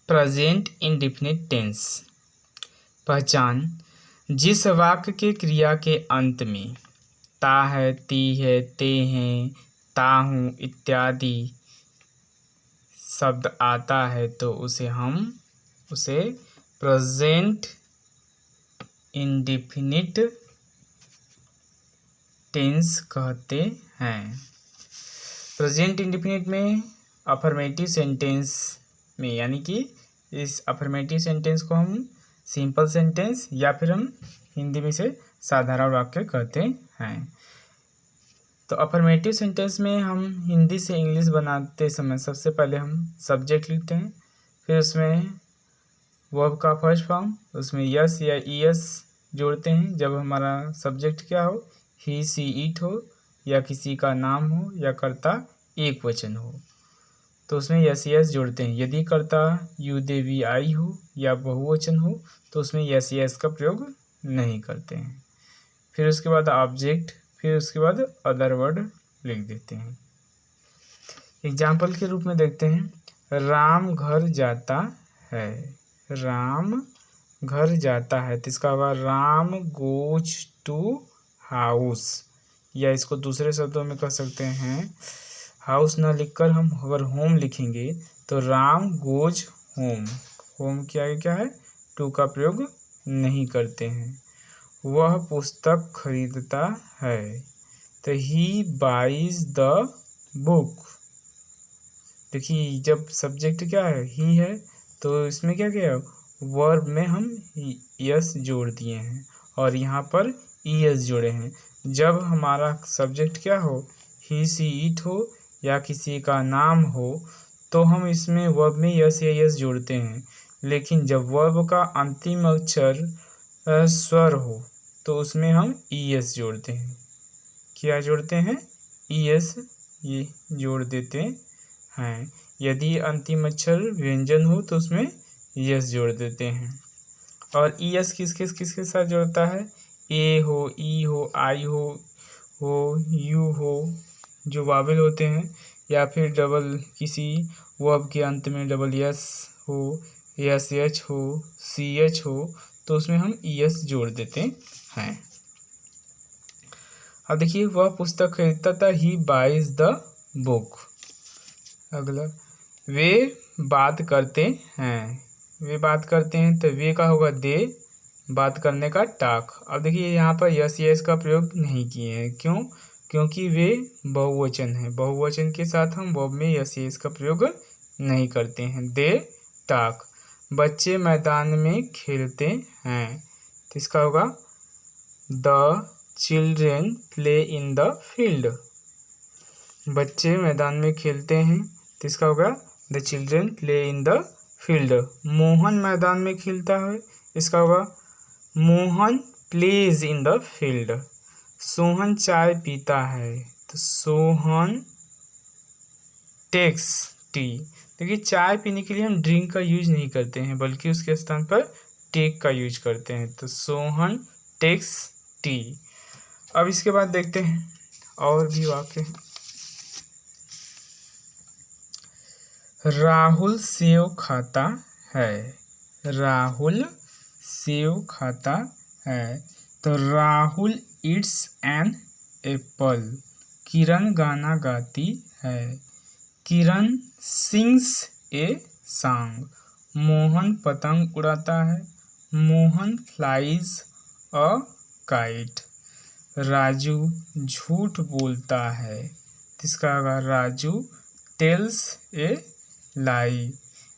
Present indefinite tense. पहचान, जिस वाक्य के क्रिया के अंत में ता है, ती है, ते हैं, ता हूँ इत्यादि शब्द आता है तो उसे प्रेजेंट इंडेफिनिट टेंस कहते हैं। प्रेजेंट इंडेफिनिट में अफर्मेटिव सेंटेंस में, यानी कि इस अफर्मेटिव सेंटेंस को हम सिंपल सेंटेंस या फिर हम हिंदी में से साधारण वाक्य कहते हैं। तो अफर्मेटिव सेंटेंस में हम हिंदी से इंग्लिश बनाते समय सबसे पहले हम सब्जेक्ट लिखते हैं, फिर उसमें वर्ब का फर्स्ट फॉर्म, उसमें यस या ईएस जोड़ते हैं जब हमारा सब्जेक्ट क्या हो, ही सी इट हो या किसी का नाम हो या कर्ता एक वचन हो तो उसमें यस यस जोड़ते हैं। यदि कर्ता यू दे वी आई हो या बहुवचन हो तो उसमें यस यस का प्रयोग नहीं करते हैं। फिर उसके बाद ऑब्जेक्ट, फिर उसके बाद अदर वर्ड लिख देते हैं। एग्जाम्पल के रूप में देखते हैं, राम घर जाता है। राम घर जाता है तो इसका होगा राम गोज टू हाउस, या इसको दूसरे शब्दों में कह सकते हैं, हाउस ना लिखकर हम अगर होम लिखेंगे तो राम गोज होम। होम के आगे क्या है, टू का प्रयोग नहीं करते हैं। वह पुस्तक खरीदता है तो ही बाइज द बुक। देखिए जब सब्जेक्ट क्या है, ही है, तो इसमें क्या क्या है, वर्ब में हम यस जोड़ दिए हैं और यहाँ पर ईएस जोड़े हैं। जब हमारा सब्जेक्ट क्या हो, ही सी इट हो या किसी का नाम हो तो हम इसमें वर्ब में यस या यस जोड़ते हैं, लेकिन जब वर्ब का अंतिम अक्षर स्वर हो तो उसमें हम ईएस जोड़ते हैं। क्या जोड़ते हैं, ईएस ये जोड़ देते हैं। यदि अंतिम अक्षर व्यंजन हो तो उसमें यस जोड़ देते हैं। और ईएस किसके साथ जोड़ता है, ए हो, ई हो, आई हो, यू हो, जो वावेल होते हैं, या फिर डबल किसी वर्ब के अंत में डबल एस हो, एस एच हो, सी एच हो तो उसमें हम ईएस जोड़ देते हैं। अब देखिए, वह पुस्तक खरीदता था, ही बाइज द बुक। अगला, वे बात करते हैं। वे बात करते हैं तो वे का होगा दे, बात करने का टाक। अब देखिए यहाँ पर यस यस का प्रयोग नहीं किए हैं, क्यों, क्योंकि वे बहुवचन है। बहुवचन के साथ हम वर्ब में यस यस का प्रयोग नहीं करते हैं। दे टाक। बच्चे मैदान में खेलते हैं तो इसका होगा the children play in the field. बच्चे मैदान में खेलते हैं तो इसका होगा the children play in the field. Mohan मैदान में खेलता है, इसका होगा Mohan plays in the field. Sohan चाय पीता है तो सोहन टेक्स टी। देखिए चाय पीने के लिए हम ड्रिंक का यूज नहीं करते हैं बल्कि उसके स्थान पर टेक का यूज करते हैं, तो सोहन टेक्स टी। अब इसके बाद देखते हैं और भी वाक्य। राहुल सेव खाता है। राहुल सेव खाता है तो राहुल ईट्स एन एप्पल। किरण गाना गाती है। किरण सिंग्स ए सॉन्ग। मोहन पतंग उड़ाता है। Mohan flies a kite. Raju झूठ बोलता है, इसका होगा राजू टेल्स ए लाई।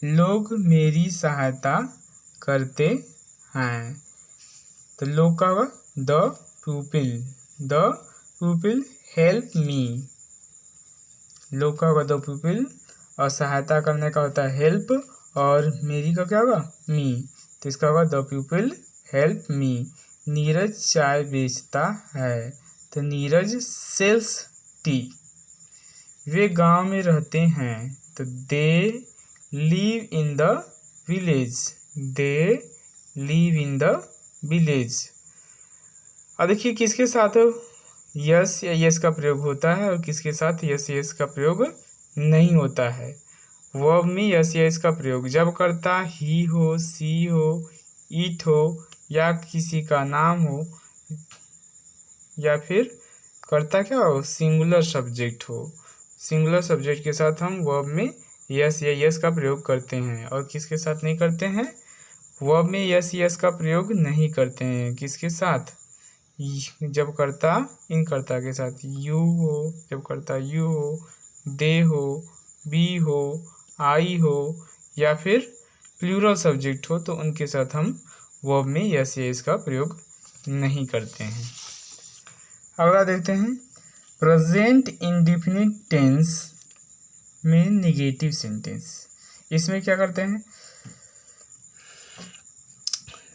लोग मेरी सहायता करते हैं तो लोग का होगा the people. The people help me. लोग का होगा द पीपल और सहायता करने का होता है हेल्प, और मेरी का क्या होगा मी, तो इसका होगा the people help me. Neeraj चाय बेचता है तो नीरज सेल्स टी। वे गांव में रहते हैं तो they live in the village. They live in the village. अब देखिए किसके साथ यस या यस का प्रयोग होता है और किसके साथ यस यस का प्रयोग नहीं होता है। वर्ब में यस या इसका प्रयोग जब कर्ता ही हो, सी हो, इट हो या किसी का नाम हो, या फिर कर्ता क्या हो, सिंगुलर सब्जेक्ट हो। सिंगुलर सब्जेक्ट के साथ हम वर्ब में यस या यस का प्रयोग करते हैं। और किसके साथ नहीं करते हैं, वर्ब में यस यस का प्रयोग नहीं करते हैं। किसके साथ, जब कर्ता इन कर्ता के साथ यू हो, जब कर्ता यू हो, दे हो, बी हो, आई हो या फिर प्लूरल सब्जेक्ट हो तो उनके साथ हम वर्ब में यस या इसका प्रयोग नहीं करते हैं। अगला देखते हैं, प्रेजेंट इंडेफिनिट टेंस में निगेटिव सेंटेंस। इसमें क्या करते हैं,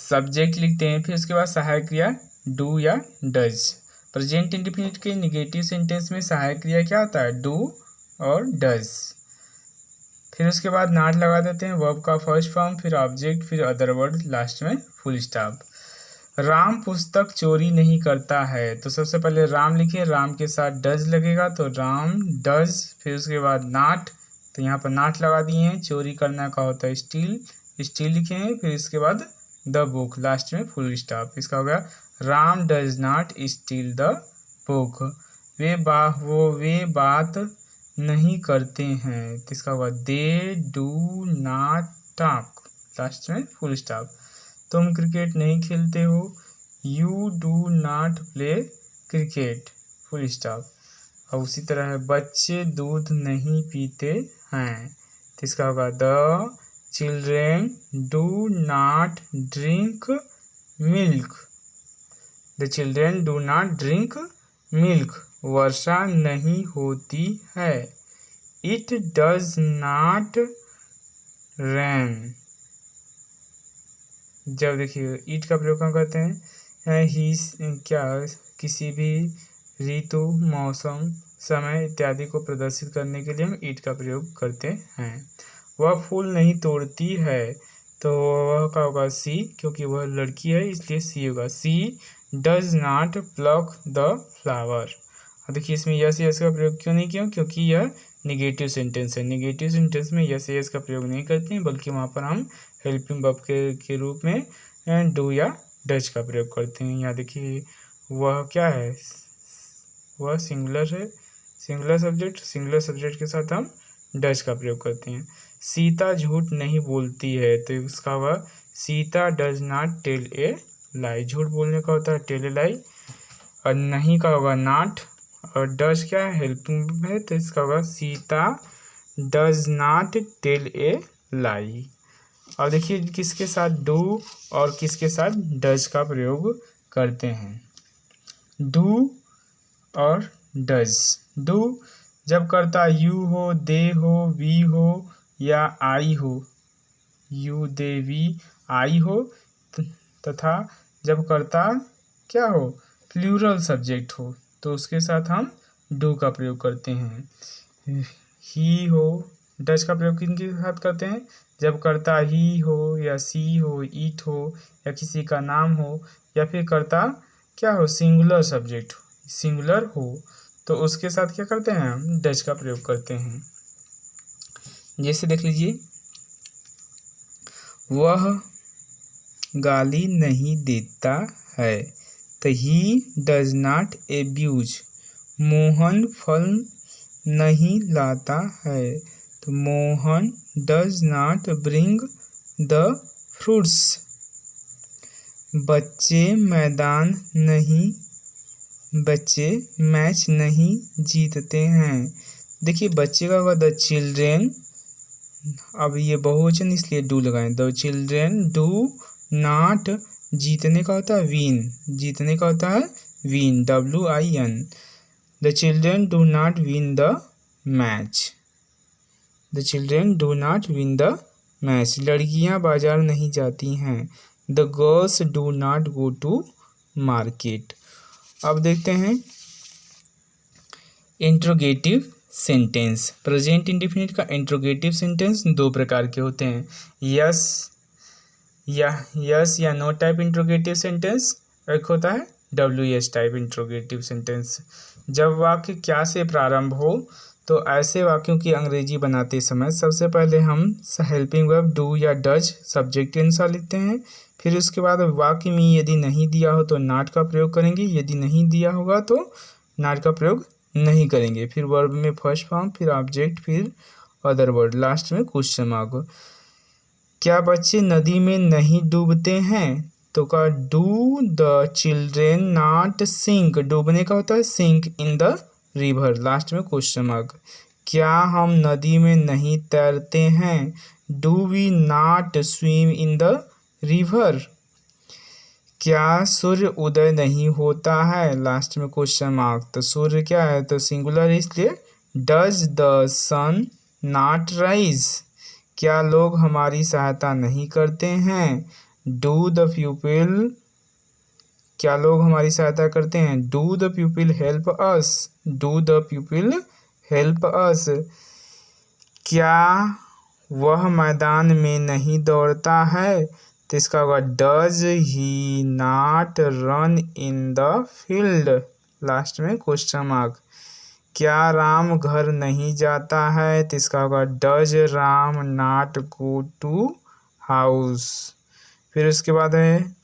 सब्जेक्ट लिखते हैं, फिर उसके बाद सहायक क्रिया डू या डज। प्रेजेंट इंडेफिनिट के निगेटिव सेंटेंस में सहायक क्रिया क्या होता है, डू और डज। फिर उसके बाद नॉट लगा देते हैं, वर्ब का फर्स्ट फॉर्म, फिर ऑब्जेक्ट, फिर अदर वर्ड, लास्ट में फुल स्टॉप। राम पुस्तक चोरी नहीं करता है, तो सबसे पहले राम लिखे, राम के साथ डज लगेगा तो राम डज। फिर उसके बाद नॉट, तो यहाँ पर नॉट लगा दिए हैं। चोरी करना का होता है स्टील, स्टील लिखे हैं। फिर इसके बाद द बुक, लास्ट में फुल स्टॉप। इसका हो गया Ram does not steal the book. वे बात नहीं करते हैं, तो इसका होगा they do not talk, last में फुल स्टॉप। तुम क्रिकेट नहीं खेलते हो, you do not play cricket, full stop. और उसी तरह है बच्चे दूध नहीं पीते हैं, तो इसका होगा the children do not drink milk, the children do not drink milk. वर्षा नहीं होती है, इट डज नॉट रेन। जब देखिए ईट का प्रयोग हम करते हैं, ही क्या किसी भी ऋतु, मौसम, समय इत्यादि को प्रदर्शित करने के लिए हम ईट का प्रयोग करते हैं। वह फूल नहीं तोड़ती है, तो वह का होगा सी, क्योंकि वह लड़की है इसलिए सी होगा, she does not pluck the flower. देखिए इसमें यस यस का प्रयोग क्यों नहीं किया, क्योंकि यह निगेटिव सेंटेंस है। निगेटिव सेंटेंस में यस यस का प्रयोग नहीं करते हैं, बल्कि वहाँ पर हम हेल्पिंग वर्ब के रूप में डू या डज का प्रयोग करते हैं। यहाँ देखिए वह क्या है, वह सिंगुलर है, सिंगुलर सब्जेक्ट के साथ हम डज का प्रयोग करते हैं। सीता झूठ नहीं बोलती है, तो इसका हुआ Sita does not tell a lie. झूठ बोलने का होता है टेल ए लाई, और नहीं का होगा नॉट, और डज क्या है, हेल्पिंग है, तो इसका होगा Sita does not tell a lie. और देखिए किसके साथ डू और किसके साथ डज का प्रयोग करते हैं, डू और डज। डू जब करता यू हो, दे हो, वी हो या आई हो, यू दे वी आई हो, तथा जब करता क्या हो, प्लूरल सब्जेक्ट हो, तो उसके साथ हम डू का प्रयोग करते हैं। ही हो, डज का प्रयोग किनके साथ करते हैं, जब करता ही हो या सी हो, इट हो या किसी का नाम हो, या फिर करता क्या हो, सिंगुलर सब्जेक्ट हो, सिंगुलर हो, तो उसके साथ क्या करते हैं, हम डज का प्रयोग करते हैं। जैसे देख लीजिए, वह गाली नहीं देता है, तो he does not abuse. Mohan फल नहीं लाता है, तो Mohan does not bring the fruits. बच्चे मैच नहीं जीतते हैं। देखिए बच्चे का होगा द चिल्ड्रेन, अब ये बहुवचन इसलिए डू लगाएं, द चिल्ड्रेन डू नॉट, जीतने का होता है विन, जीतने का होता है win, WIN। The children do not win the match, the children do not win the match. लड़कियां बाजार नहीं जाती हैं, the girls do not go to market. अब देखते हैं इंट्रोगेटिव सेंटेंस। प्रेजेंट इंडेफिनिट का इंट्रोगेटिव सेंटेंस दो प्रकार के होते हैं, यस या नो टाइप इंट्रोगेटिव सेंटेंस, एक होता है WS टाइप इंट्रोगेटिव सेंटेंस। जब वाक्य क्या से प्रारंभ हो तो ऐसे वाक्यों की अंग्रेजी बनाते समय सबसे पहले हम हेल्पिंग वर्ब डू या डज सब्जेक्ट के अनुसार लिखते हैं। फिर उसके बाद वाक्य में यदि नहीं दिया हो तो नॉट का प्रयोग करेंगे, यदि नहीं दिया होगा तो नॉट का प्रयोग नहीं करेंगे। फिर वर्ब में फर्स्ट फॉर्म, फिर ऑब्जेक्ट, फिर अदर वर्ड, लास्ट में क्वेश्चन मार्क। क्या बच्चे नदी में नहीं डूबते हैं? तो का do the children not sink, डूबने का होता है sink in the river, last में क्वेश्चन मार्क। क्या हम नदी में नहीं तैरते हैं? Do we not swim in the river. क्या सूर्य उदय नहीं होता है? लास्ट में क्वेश्चन मार्क। तो सूर्य क्या है? तो सिंगुलर इसलिए does the sun not rise. क्या लोग हमारी सहायता नहीं करते हैं? डू द पीपल, क्या लोग हमारी सहायता करते हैं? Do the people help us, do the people help us. क्या वह मैदान में नहीं दौड़ता है? तो इसका होगा does he not run in the field, last में क्वेश्चन मार्क। क्या राम घर नहीं जाता है? तो इसका होगा does Ram not go to house. फिर उसके बाद है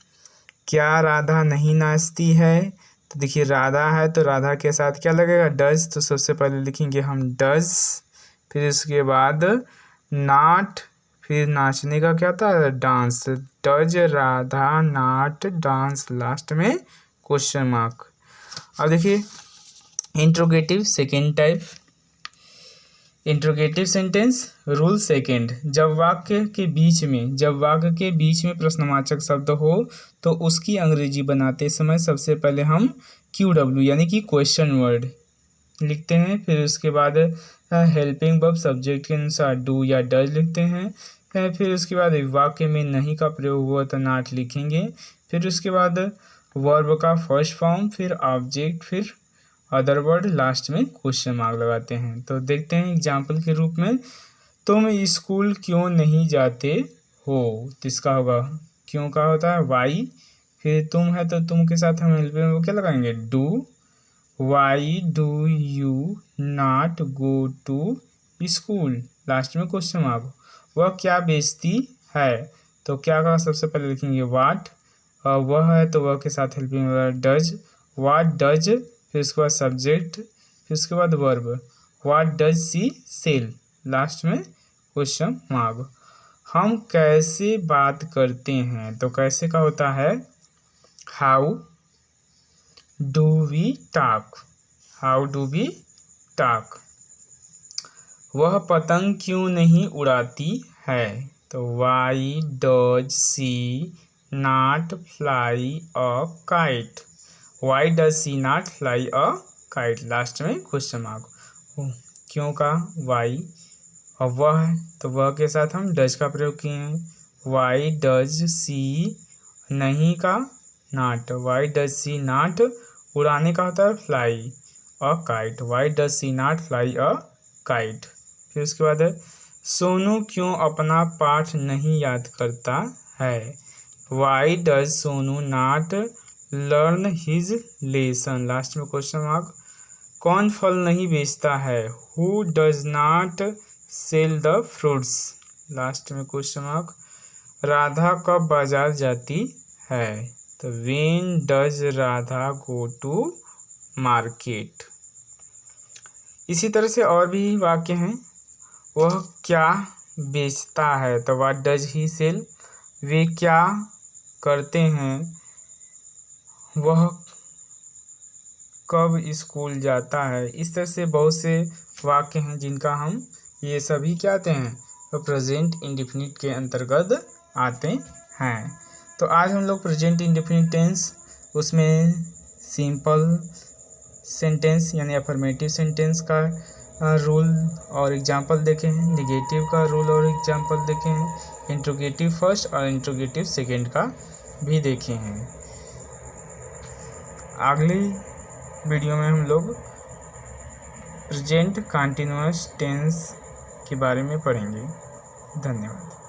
क्या राधा नहीं नाचती है? तो देखिए राधा है तो राधा के साथ क्या लगेगा? डज। तो सबसे पहले लिखेंगे हम डज, फिर उसके बाद नॉट, फिर नाचने का क्या था? Dance. Does Radha not dance, last में क्वेश्चन मार्क। अब देखिए interrogative second type, interrogative sentence rule second. जब वाक्य के बीच में प्रश्नवाचक शब्द हो तो उसकी अंग्रेजी बनाते समय सबसे पहले हम QW यानी कि क्वेश्चन वर्ड लिखते हैं। फिर उसके बाद हेल्पिंग वर्ब सब्जेक्ट के अनुसार डू या डज लिखते हैं। फिर उसके बाद वाक्य में नहीं का प्रयोग हुआ तो नॉट लिखेंगे। फिर उसके बाद वर्ब का फर्स्ट फॉर्म, फिर ऑब्जेक्ट, फिर अदर वर्ड, लास्ट में क्वेश्चन मार्क लगाते हैं। तो देखते हैं एग्जाम्पल के रूप में, तुम स्कूल क्यों नहीं जाते हो? तो इसका होगा क्यों का होता है वाई, फिर तुम है तो तुम के साथ हम हेल्पिंग वर्ब क्या लगाएंगे? Do. Why do you not go to school, last में क्वेश्चन मार्क। वह क्या बेचती है? तो क्या का सबसे पहले लिखेंगे वाट, और वह है तो वह के साथ helping verb does, what does, फिर उसके बाद सब्जेक्ट, फिर उसके बाद verb, what does she sell, last में क्वेश्चन मार्क। हम कैसे बात करते हैं? तो कैसे का होता है how do we talk, how do we talk. वह पतंग क्यों नहीं उड़ाती है? तो why does she not fly a kite, why does she not fly a kite, last में क्वेश्चन मार्क। क्यों का वाई, और वह है तो वह के साथ हम डज का प्रयोग किए हैं। वाई डज सी, नहीं का not, Y does she not, उड़ाने का होता है fly a kite, why does she not fly a kite. फिर उसके बाद है सोनू क्यों अपना पाठ नहीं याद करता है? Why does Sonu not learn his lesson, last में क्वेश्चन मार्क। कौन फल नहीं बेचता है? Who does not sell the fruits, last में क्वेश्चन मार्क। राधा कब बाजार जाती है? तो when does Radha go to market. इसी तरह से और भी वाक्य हैं। वह क्या बेचता है? तो व्हाट डज ही सेल। वे क्या करते हैं? वह कब स्कूल जाता है? इस तरह से बहुत से वाक्य हैं जिनका हम ये सभी क्या आते हैं तो प्रेजेंट इंडेफिनिट के अंतर्गत आते हैं। तो आज हम लोग प्रेजेंट इंडेफिनिट टेंस उसमें सिंपल सेंटेंस यानी अफर्मेटिव सेंटेंस का रूल और एग्जाम्पल देखे हैं, नेगेटिव का रूल और एग्जाम्पल देखे हैं, इंट्रोगेटिव फर्स्ट और इंट्रोगेटिव सेकंड का भी देखे हैं। अगली वीडियो में हम लोग प्रेजेंट कंटीन्यूअस टेंस के बारे में पढ़ेंगे। धन्यवाद।